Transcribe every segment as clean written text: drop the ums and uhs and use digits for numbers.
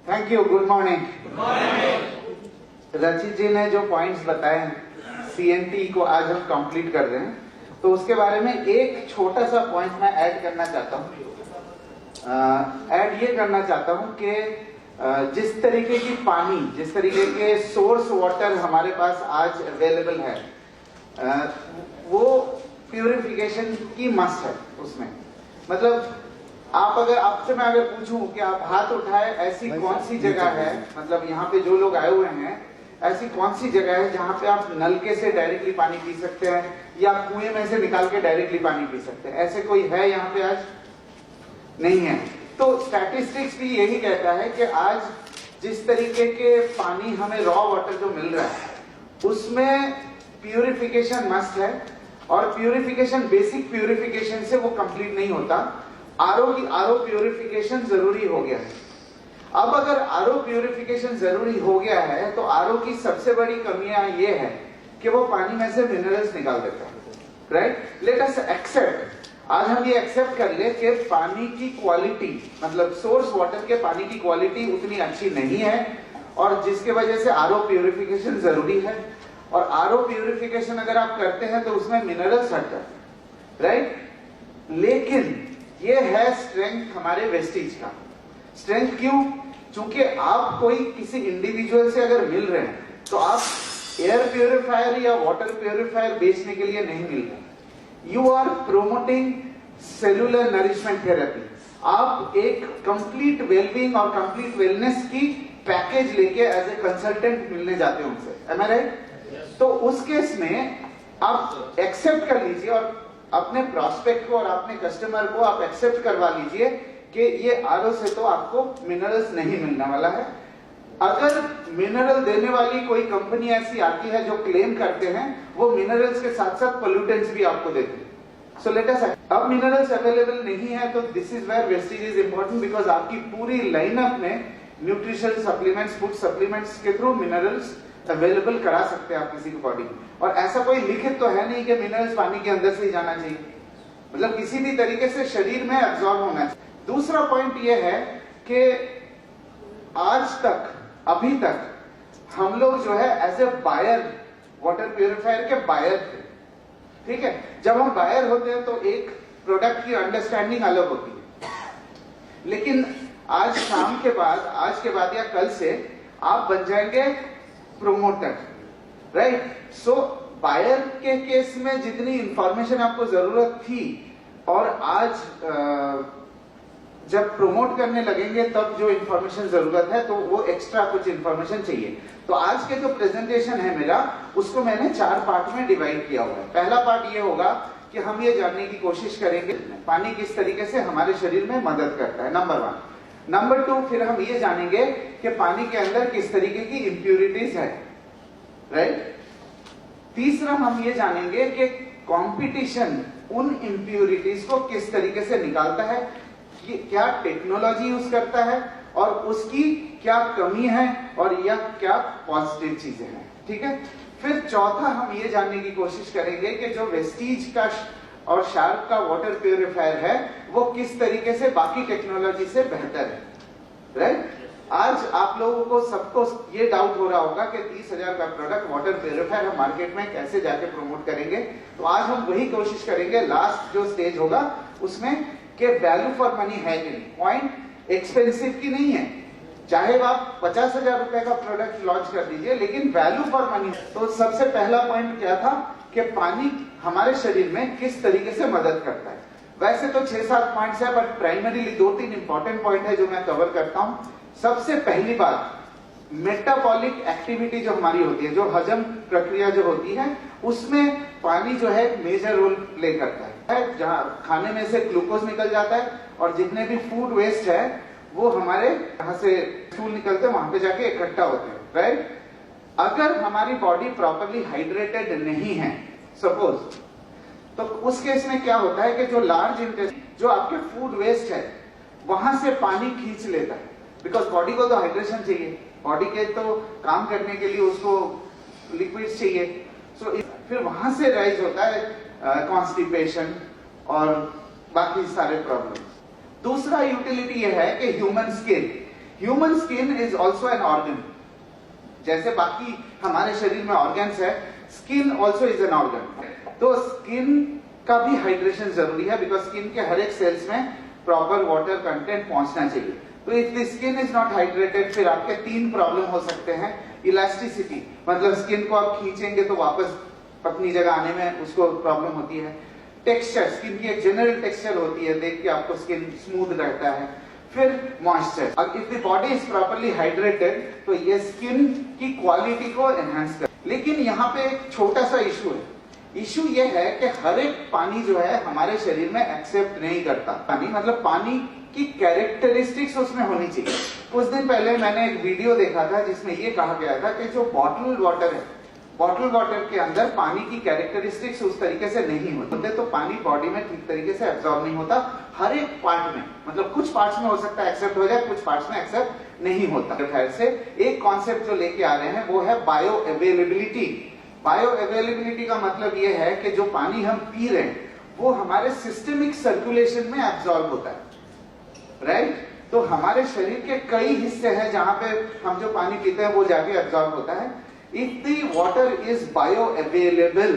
Thank you, good morning. रचित जी ने जो पॉइंट्स बताए सीएनटी को आज हम कंप्लीट कर रहे हैं, तो उसके बारे में एक छोटा सा पॉइंट मैं ऐड करना चाहता हूँ। ऐड ये करना चाहता हूँ कि जिस तरीके की पानी, जिस तरीके के सोर्स वाटर हमारे पास आज अवेलेबल है, वो प्यूरिफिकेशन की मस्ट है उसमें। मतलब आपसे मैं अगर पूछूं कि आप हाथ उठाए, ऐसी कौन सी जगह है, मतलब यहाँ पे जो लोग आए हुए हैं, ऐसी कौन सी जगह है जहां पे आप नलके से डायरेक्टली पानी पी सकते हैं या कुएं में से निकाल के डायरेक्टली पानी पी सकते हैं? ऐसे कोई है यहाँ पे आज? नहीं है। तो स्टैटिस्टिक्स भी यही कहता है कि आज जिस तरीके के पानी हमें रॉ वाटर जो मिल रहा है, उसमें प्यूरिफिकेशन मस्ट है, और प्यूरिफिकेशन, बेसिक प्यूरिफिकेशन से वो कंप्लीट नहीं होता। आरओ प्यूरिफिकेशन जरूरी हो गया है। अब अगर आरओ प्यूरिफिकेशन जरूरी हो गया है, तो आरओ की सबसे बड़ी कमियां ये है कि वो पानी में से मिनरल्स निकाल देता है, राइट? लेट अस एक्सेप्ट, आज हम ये एक्सेप्ट कर ले कि पानी की क्वालिटी, मतलब सोर्स वाटर के पानी की क्वालिटी उतनी अच्छी नहीं है, और जिसके वजह से आरओ प्यूरिफिकेशन जरूरी है। और आरओ प्यूरिफिकेशन अगर आप करते हैं तो उसमें मिनरल्स हट जाते हैं, राइट? लेकिन ये है स्ट्रेंथ हमारे वेस्टेज का। स्ट्रेंथ क्यों? चूंकि आप कोई किसी इंडिविजुअल से अगर मिल रहे हैं, तो आप एयर प्यूरिफायर या वाटर प्यूरिफायर बेचने के लिए नहीं मिल रहे। You are promoting cellular nourishment therapy. आप एक कंप्लीट वेलबींग और कंप्लीट वेलनेस की पैकेज लेके एज ए कंसल्टेंट मिलने जाते हैं उनसे, एम आई राइट? तो उस केस में आप एक्सेप्ट कर लीजिए, और अपने प्रोस्पेक्ट को और अपने कस्टमर को आप एक्सेप्ट करवा लीजिए कि ये आरओ से तो आपको मिनरल्स नहीं मिलने वाला है। अगर मिनरल देने वाली कोई कंपनी ऐसी आती है जो क्लेम करते हैं, वो मिनरल्स के साथ साथ पोल्यूटेंट्स भी आपको देते हैं। सो लेट अस, अब मिनरल्स अवेलेबल नहीं है, तो this is where wastage is important, because आपकी पूरी लाइनअप में न्यूट्रिशन सप्लीमेंट्स, फूड सप्लीमेंट्स के थ्रू मिनरल्स अवेलेबल करा सकते हैं आप किसी की बॉडी में। और ऐसा कोई लिखित तो है नहीं कि मिनरल्स पानी के अंदर से ही जाना चाहिए, मतलब किसी भी तरीके से शरीर में एब्जॉर्ब होना चाहिए। दूसरा पॉइंट यह है कि आज तक, अभी तक हम लोग जो है as a buyer, water purifier के बायर थे, ठीक है? जब हम बायर होते हैं तो एक प्रोडक्ट की अंडरस्टैंडिंग अलग होती है, लेकिन आज शाम के बाद, आज के बाद या कल से आप बन जाएंगे प्रोमोटर, राइट? सो बायर के केस में जितनी इंफॉर्मेशन आपको जरूरत थी, और आज जब प्रमोट करने लगेंगे तब जो इंफॉर्मेशन जरूरत है, तो वो एक्स्ट्रा कुछ इंफॉर्मेशन चाहिए। तो आज के जो प्रेजेंटेशन है मेरा, उसको मैंने 4 पार्ट में डिवाइड किया हुआ है। पहला पार्ट ये होगा कि हम ये जानने की कोशिश करेंगे पानी किस तरीके से हमारे शरीर में मदद करता है, नंबर 1। नंबर 2, फिर हम ये जानेंगे कि पानी के अंदर किस तरीके की इंप्यूरिटीज है, राइट? तीसरा, हम ये जानेंगे कि कंपटीशन उन इंप्यूरिटीज को किस तरीके से निकालता है, क्या टेक्नोलॉजी यूज करता है, और उसकी क्या कमी है, और या क्या पॉजिटिव चीजें हैं, ठीक है? फिर चौथा, हम ये जानने की कोशिश करेंगे कि जो वेस्टीज का और शार्क का वाटर प्यूरिफायर है, वो किस तरीके से बाकी टेक्नोलॉजी से बेहतर है, राइट? आज आप लोगों को सबको ये डाउट हो रहा होगा कि 30,000 का प्रोडक्ट वाटर प्यूरिफायर हम मार्केट में कैसे जाके प्रमोट करेंगे। तो आज हम वही कोशिश करेंगे, लास्ट जो स्टेज होगा उसमें, कि वैल्यू फॉर मनी है कि नहीं। पॉइंट एक्सपेंसिव की नहीं है, चाहे आप 50,000 रुपए का प्रोडक्ट लॉन्च कर दीजिए, लेकिन वैल्यू फॉर मनी। तो सबसे पहला पॉइंट क्या था कि पानी हमारे शरीर में किस तरीके से मदद करता है। वैसे तो 6-7 पॉइंट्स है, बट प्राइमरीली 2-3 इंपॉर्टेंट पॉइंट है जो मैं कवर करता हूं। सबसे पहली बात, मेटाबॉलिक एक्टिविटी जो हमारी होती है, जो हजम प्रक्रिया जो होती है, उसमें पानी जो है मेजर रोल प्ले करता है। जहां खाने में से ग्लूकोज निकल जाता है, और जितने भी फूड वेस्ट है वो हमारे यहां से स्टूल निकलते हैं, वहां पे जाके इकट्ठा होते हैं, राइट? अगर हमारी बॉडी प्रॉपरली हाइड्रेटेड नहीं है सपोज, तो उस केस में क्या होता है कि जो लार्ज इंटेस्टाइन, जो आपके फूड वेस्ट है, वहां से पानी खींच लेता है, बिकॉज बॉडी को तो हाइड्रेशन चाहिए, बॉडी के तो काम करने के लिए उसको लिक्विड्स चाहिए। सो फिर वहां से राइज होता है कॉन्स्टिपेशन और बाकी सारे प्रॉब्लम्स। दूसरा यूटिलिटी यह है कि human skin, human skin is also an organ. जैसे बाकी हमारे शरीर में ऑर्गन्स है, skin also is an organ. तो स्किन का भी हाइड्रेशन जरूरी है, बिकॉज स्किन के हर एक सेल्स में प्रॉपर वाटर कंटेंट पहुंचना चाहिए। तो if the skin is not hydrated, फिर आपके 3 प्रॉब्लम हो सकते हैं। इलास्टिसिटी, मतलब स्किन को आप खींचेंगे तो वापस अपनी जगह आने में उसको प्रॉब्लम होती है। टेक्सचर, स्किन की एक जनरल टेक्सचर होती है, देख के आपको स्किन स्मूथ रहता है। फिर मॉइस्चर, अब if the body is properly hydrated तो ये स्किन की क्वालिटी को एनहांस कर। लेकिन यहाँ पे एक छोटा सा इशू है। इशू ये है कि हर एक पानी जो है हमारे शरीर में एक्सेप्ट नहीं करता। पानी मतलब पानी की कैरेक्टरिस्टिक्स उसमें होनी चाहिए। कुछ दिन पहले मैंने एक वीडियो देखा था जिसमें ये कहा गया था कि जो बॉटल वाटर है, बॉटल वाटर के अंदर पानी की कैरेक्टरिस्टिक्स उस तरीके से नहीं होते, तो पानी बॉडी में ठीक तरीके से एब्जॉर्ब नहीं होता हर एक पार्ट में। मतलब कुछ पार्ट्स में हो सकता है एक्सेप्ट हो जाए, कुछ पार्ट्स में एक्सेप्ट नहीं होता। खैर से एक कॉन्सेप्ट जो लेके आ रहे हैं वो है बायो अवेलेबिलिटी। बायो अवेलेबिलिटी का मतलब ये है कि जो पानी हम पी रहे हैं वो हमारे सिस्टमिक सर्कुलेशन में एब्जॉर्ब होता है, राइट? तो हमारे शरीर के कई हिस्से हैं जहां पे हम जो पानी पीते हैं वो जाके एब्जॉर्ब होता है। If the water is bio available,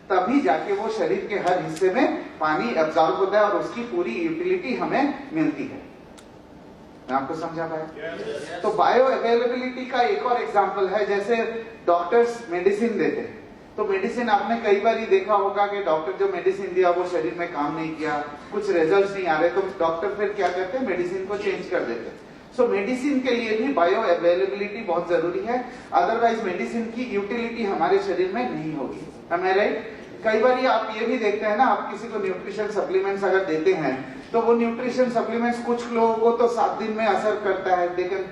तभी जाके वो शरीर के हर हिस्से में पानी एब्जॉर्ब होता है और उसकी पूरी यूटिलिटी हमें मिलती है। मैं आपको समझा पाया? तो बायो अवेलेबिलिटी का एक और एग्जांपल है, जैसे डॉक्टर्स मेडिसिन देते हैं। तो मेडिसिन आपने कई बार ही देखा होगा कि डॉक्टर जो मेडिसिन दिया वो शरीर में काम नहीं किया, कुछ रिजल्ट नहीं आ रहे, तो डॉक्टर फिर क्या करते हैं, मेडिसिन को चेंज कर देते हैं। सो मेडिसिन के लिए भी बायो अवेलेबिलिटी बहुत जरूरी है, अदरवाइज मेडिसिन की यूटिलिटी हमारे शरीर में नहीं होगी। Am I right? कई बार आप ये भी देखते हैं ना, आप किसी को न्यूट्रिशन सप्लीमेंट्स अगर देते हैं तो वो न्यूट्रिशन सप्लीमेंट्स कुछ लोगों को तो 7 दिन में असर करता है, they can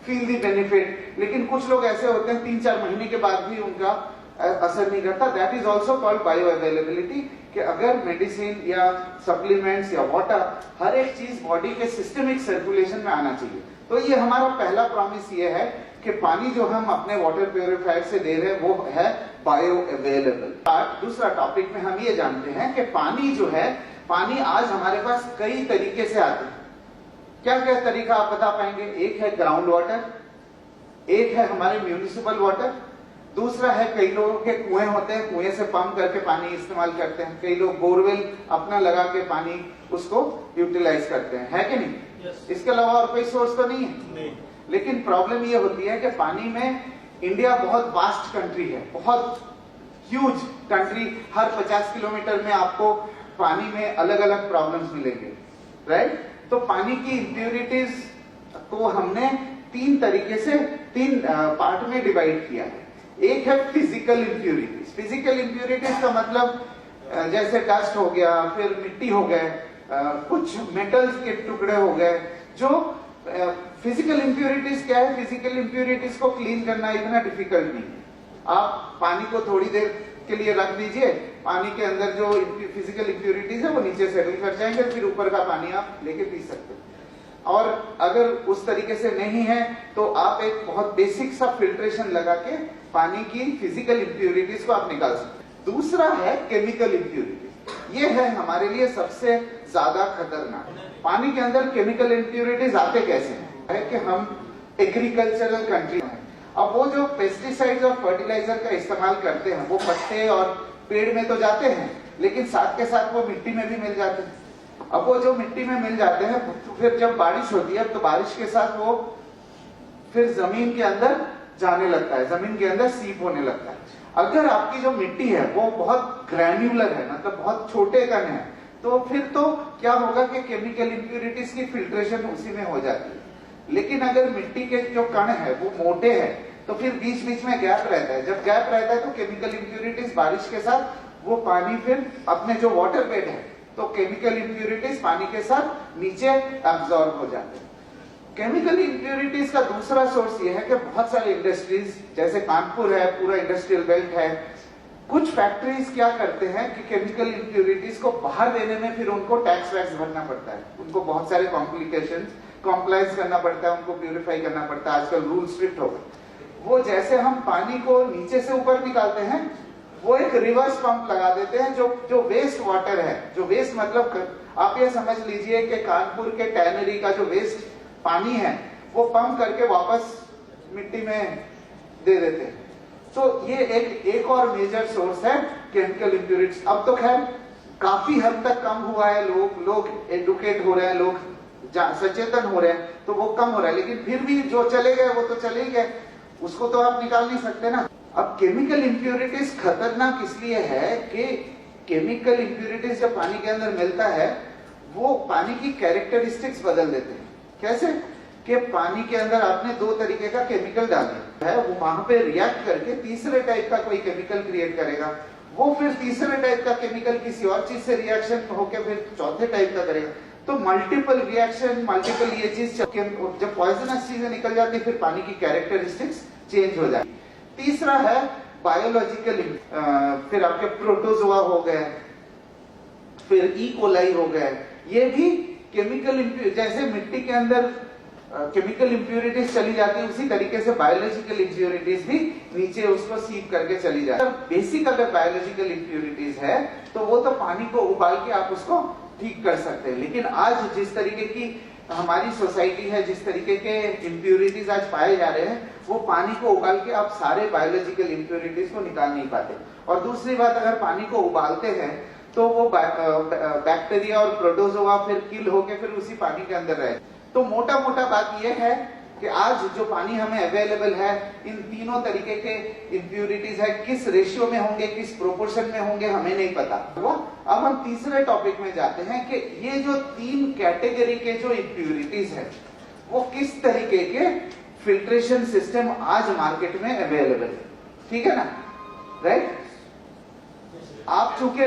feel the benefit, लेकिन कुछ लोग ऐसे होते हैं 3-4 महीने के बाद भी उनका असर नहीं करता। That is also called bio availability, कि अगर मेडिसिन या सप्लीमेंट्स या वाटर, हर एक चीज बॉडी के सिस्टमिक सर्कुलेशन में आना चाहिए। तो ये हमारा पहला प्रॉमिस ये है कि पानी जो हम अपने वाटर प्यूरिफायर से दे रहे हैं वो है बायो अवेलेबल। दूसरा टॉपिक में हम ये जानते हैं कि पानी जो है, पानी आज हमारे पास कई तरीके से आते हैं। क्या क्या तरीका आप बता पाएंगे? एक है ग्राउंड वाटर, एक है हमारे म्यूनिसिपल वाटर, दूसरा है कई लोगों के कुएं होते हैं, कुएं से पंप करके पानी इस्तेमाल करते हैं, कई लोग बोरवेल अपना लगा के पानी उसको यूटिलाइज करते हैं, है कि नहीं? इसके अलावा और कोई सोर्स तो नहीं है? नहीं। लेकिन प्रॉब्लम ये होती है कि पानी में, इंडिया बहुत वास्ट कंट्री है, बहुत ह्यूज कंट्री, हर 50 किलोमीटर में आपको पानी में अलग अलग प्रॉब्लम्स मिलेंगे, राइट? तो पानी की इम्प्योरिटीज को हमने 3 तरीके से 3 पार्ट में डिवाइड किया है। एक है फिजिकल इम्प्योरिटीज। फिजिकल इम्प्योरिटीज का मतलब जैसे डस्ट हो गया, फिर मिट्टी हो गए, कुछ मेटल्स के टुकड़े हो गए। जो फिजिकल इम्प्योरिटीज क्या है? फिजिकल इम्प्योरिटीज को क्लीन करना इतना डिफिकल्ट नहीं है। आप पानी को थोड़ी देर के लिए रख दीजिए, पानी के अंदर जो फिजिकल इम्प्योरिटीज है वो नीचे सेटल कर जाएंगे, फिर ऊपर का पानी आप लेके पी सकते हैं। और अगर उस तरीके से नहीं है तो आप एक बहुत बेसिक सा फिल्ट्रेशन लगा के पानी की फिजिकल इम्प्योरिटीज को आप निकाल सकते हैं। दूसरा है केमिकल इम्प्योरिटीज। ये है हमारे लिए सबसे ज्यादा खतरनाक। पानी के अंदर केमिकल इम्प्योरिटीज आते कैसे हैं? है कि हम एग्रीकल्चरल कंट्री हैं। अब वो जो पेस्टिसाइड्स और फर्टिलाइजर का इस्तेमाल करते हैं वो पत्ते और पेड़ में तो जाते हैं, लेकिन साथ के साथ वो मिट्टी में भी मिल जाते हैं। अब वो जो मिट्टी में मिल जाते हैं, तो फिर जब बारिश होती है तो बारिश के साथ वो फिर जमीन के अंदर जाने लगता है, जमीन के अंदर सीप होने लगता है। अगर आपकी जो मिट्टी है वो बहुत ग्रैन्युलर है, मतलब बहुत छोटे कण है, तो फिर तो क्या होगा कि केमिकल इम्प्योरिटीज की फिल्ट्रेशन उसी में हो जाती है। लेकिन अगर मिट्टी के जो कण है वो मोटे हैं तो फिर बीच बीच में गैप रहता है। जब गैप रहता है तो केमिकल इम्प्योरिटीज बारिश के साथ वो पानी फिर अपने जो वाटर बेड है तो केमिकल इम्प्योरिटीज पानी के साथ नीचे एब्जॉर्ब हो जाते हैं। केमिकल इम्प्योरिटीज का दूसरा सोर्स ये है कि बहुत सारे इंडस्ट्रीज, जैसे कानपुर है, पूरा इंडस्ट्रियल बेल्ट है, कुछ फैक्ट्रीज क्या करते हैं कि केमिकल इम्प्योरिटीज को बाहर देने में फिर उनको टैक्स वैक्स भरना पड़ता है, उनको बहुत सारे कॉम्प्लिकेशंस कॉम्प्लाइज करना पड़ता है, उनको प्यूरिफाई करना पड़ता है। आजकल रूल स्ट्रिक्ट हो गए। वो जैसे हम पानी को नीचे से ऊपर निकालते हैं, वो एक रिवर्स पंप लगा देते हैं। जो वेस्ट वाटर है, जो वेस्ट मतलब आप ये समझ लीजिए कि कानपुर के टैनरी का जो वेस्ट पानी है वो पंप करके वापस मिट्टी में दे देते हैं। तो ये एक और मेजर सोर्स है केमिकल इम्प्यूरिटीज। अब तो खैर काफी हद तक कम हुआ है, लोग एडुकेट हो रहे हैं, लोग सचेतन हो रहे हैं, तो वो कम हो रहा है, लेकिन फिर भी जो चले गए वो तो चले गए, उसको तो आप निकाल नहीं सकते ना। अब केमिकल इम्प्यूरिटीज खतरनाक इसलिए है कि केमिकल इम्प्यूरिटीज जब पानी के अंदर मिलता है वो पानी की कैरेक्टरिस्टिक्स बदल देते हैं। कैसे कि पानी के अंदर आपने दो तरीके का केमिकल डाल दिया है, वो वहां पे रिएक्ट करके तीसरे टाइप का कोई केमिकल क्रिएट करेगा, वो फिर तीसरे टाइप का केमिकल किसी और चीज से रिएक्शन होकर फिर चौथे टाइप का करेगा। तो मल्टीपल रिएक्शन, मल्टीपल ये चीज जब पॉइजनस चीजें निकल जाती है फिर पानी की कैरेक्टरिस्टिक्स चेंज हो जाती है। तीसरा है बायोलॉजिकल, फिर आपके प्रोटोजोआ हो गए, फिर ई कोलाई हो गए, ये भी केमिकल जैसे मिट्टी के अंदर केमिकल इम्प्यूरिटीज चली जाती है उसी तरीके से बायोलॉजिकल इम्प्यूरिटीज भी नीचे उसको सीप करके चली जाती है। बेसिक अगर बायोलॉजिकल इम्प्यूरिटीज है तो वो तो पानी को उबाल के आप उसको ठीक कर सकते हैं, लेकिन आज जिस तरीके की हमारी सोसाइटी है, जिस तरीके के इम्प्यूरिटीज आज पाए जा रहे हैं, वो पानी को उबाल के आप सारे बायोलॉजिकल इम्प्यूरिटीज को निकाल नहीं पाते। और दूसरी बात, अगर पानी को उबालते हैं तो वो बैक्टीरिया और प्रोटोजोआ फिर किल होके फिर उसी पानी के अंदर रहे। तो मोटा मोटा बात यह है कि आज जो पानी हमें अवेलेबल है, इन तीनों तरीके के इम्प्यूरिटीज है, किस रेशियो में होंगे, किस प्रोपोर्शन में होंगे, हमें नहीं पता। अब हम तीसरे टॉपिक में जाते हैं कि ये जो तीन कैटेगरी के जो इम्प्यूरिटीज है वो किस तरीके के फिल्ट्रेशन सिस्टम आज मार्केट में अवेलेबल है। ठीक है ना, राइट? आप चूंकि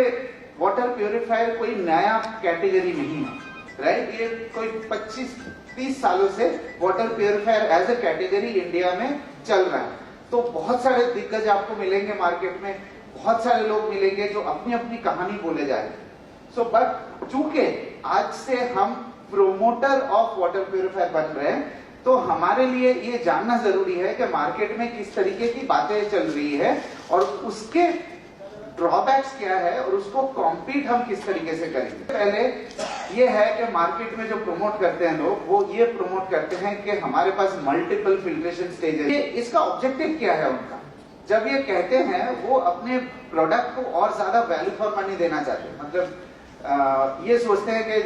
वाटर प्यूरिफायर कोई नया कैटेगरी नहीं है, राइट? ये कोई 25-30 सालों से water purifier as a category India में चल रहा है। तो बहुत सारे दिग्गज आपको मिलेंगे मार्केट में, बहुत सारे लोग मिलेंगे जो अपनी अपनी कहानी बोले जा रहे हैं। सो बट चूंकि आज से हम प्रोमोटर ऑफ वाटर प्यूरिफायर बन रहे हैं, तो हमारे लिए ये जानना जरूरी है कि मार्केट में किस तरीके की बातें चल रही है और उसके ड्रॉबैक्स क्या है और उसको कॉम्पीट हम किस तरीके से करेंगे। पहले ये है कि मार्केट में जो प्रमोट करते हैं लोग, वो ये प्रमोट करते हैं कि हमारे पास मल्टीपल फिल्ट्रेशन स्टेज है। इसका ऑब्जेक्टिव क्या है उनका? जब ये कहते हैं वो अपने प्रोडक्ट को और ज्यादा वैल्यू फॉर मनी देना चाहते हैं। मतलब ये सोचते हैं कि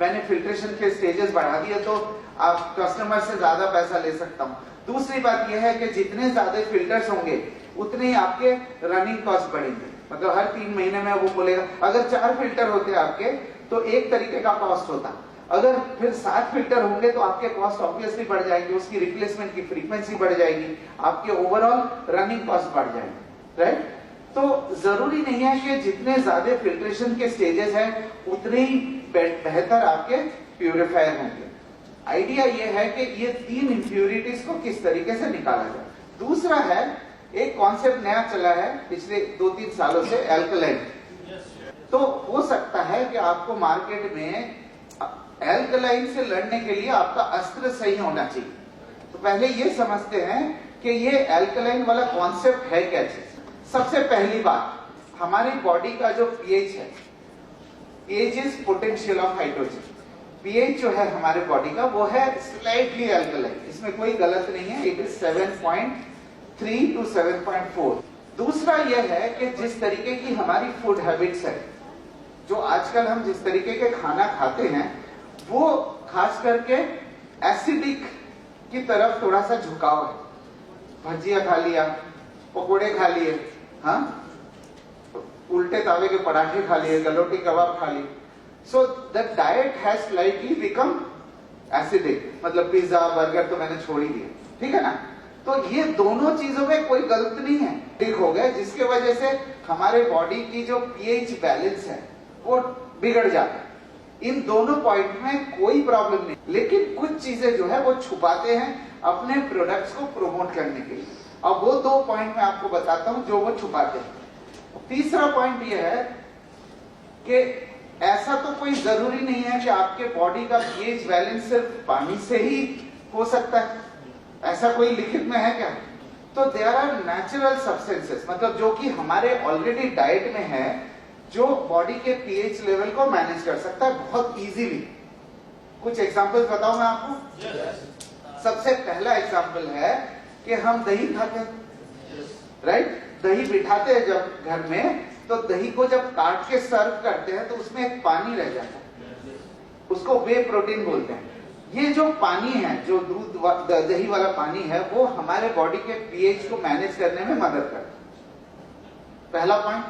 मैंने फिल्ट्रेशन के स्टेजेस बढ़ा दिए तो आप कस्टमर से ज्यादा पैसा ले सकता हूँ। दूसरी बात यह है कि जितने ज्यादा फिल्टर्स होंगे उतने ही आपके रनिंग कॉस्ट बढ़ेंगे। मतलब हर 3 महीने में वो बोलेगा अगर 4 फिल्टर होते आपके तो एक तरीके का कॉस्ट होता, अगर फिर 7 फिल्टर होंगे तो आपके कॉस्ट ऑब्वियसली बढ़ जाएंगे, उसकी रिप्लेसमेंट की फ्रीक्वेंसी बढ़ जाएगी, आपके ओवरऑल रनिंग कॉस्ट बढ़ जाएंगे, राइट? तो जरूरी नहीं है कि जितने ज्यादा फिल्ट्रेशन के स्टेजेस हैं उतने ही बेहतर आपके प्यूरिफायर होंगे। आइडिया ये है कि ये 3 इम्प्यूरिटीज को किस तरीके से निकाला जाए। दूसरा है, एक कॉन्सेप्ट नया चला है पिछले 2-3 सालों से, एल्कलाइन। तो हो सकता है कि आपको मार्केट में एल्कलाइन से लड़ने के लिए आपका अस्त्र सही होना चाहिए। तो पहले ये समझते हैं कि ये एल्कलाइन वाला कॉन्सेप्ट है क्या चीज। सबसे पहली बात, हमारी बॉडी का जो पीएच है, pH is potential of hydrogen. PH जो है हमारे बॉडी का वो है स्लाइटली एल्कलाइन, इसमें कोई गलत नहीं है। It is 7.3 to 7.4। दूसरा यह है कि जिस तरीके की हमारी फूड हैबिट्स है, जो आजकल हम जिस तरीके के खाना खाते हैं वो खास करके एसिडिक की तरफ थोड़ा सा झुकाव है। भजिया खा लिया, पकोड़े खा लिए, हाँ, उल्टे तावे के पराठे खा लिए, गलोटी कबाब खा लिए। So the diet has slightly become acidic, मतलब पिज्जा बर्गर तो मैंने छोड़ ही दिया, ठीक है ना? तो ये दोनों चीजों में कोई गलत नहीं है, ठीक हो गया, जिसके वजह से हमारे बॉडी की जो पीएच बैलेंस है वो बिगड़ जाता है। इन दोनों पॉइंट में कोई प्रॉब्लम नहीं, लेकिन कुछ चीजें जो है वो छुपाते हैं अपने प्रोडक्ट्स को प्रमोट करने के लिए। अब वो 2 पॉइंट मैं आपको बताता हूं जो वो छुपाते हैं। तीसरा पॉइंट ये है कि ऐसा तो कोई जरूरी नहीं है कि आपके बॉडी का पीएच बैलेंस सिर्फ पानी से ही हो सकता है, ऐसा कोई लिखित में है क्या? तो देयर आर नेचुरल सब्सटेंसेस, मतलब जो कि हमारे ऑलरेडी डाइट में है, जो बॉडी के पीएच लेवल को मैनेज कर सकता है बहुत इजीली। कुछ एग्जांपल्स बताऊं मैं आपको। सबसे पहला एग्जाम्पल है कि हम दही खाते हैं, राइट? दही बिठाते हैं जब घर में, तो दही को जब काट के सर्व करते हैं तो उसमें एक पानी रह जाता है, उसको वे प्रोटीन बोलते हैं। ये जो पानी है, जो दूध दही वाला पानी है, वो हमारे बॉडी के पीएच को मैनेज करने में मदद करता है। पहला पॉइंट।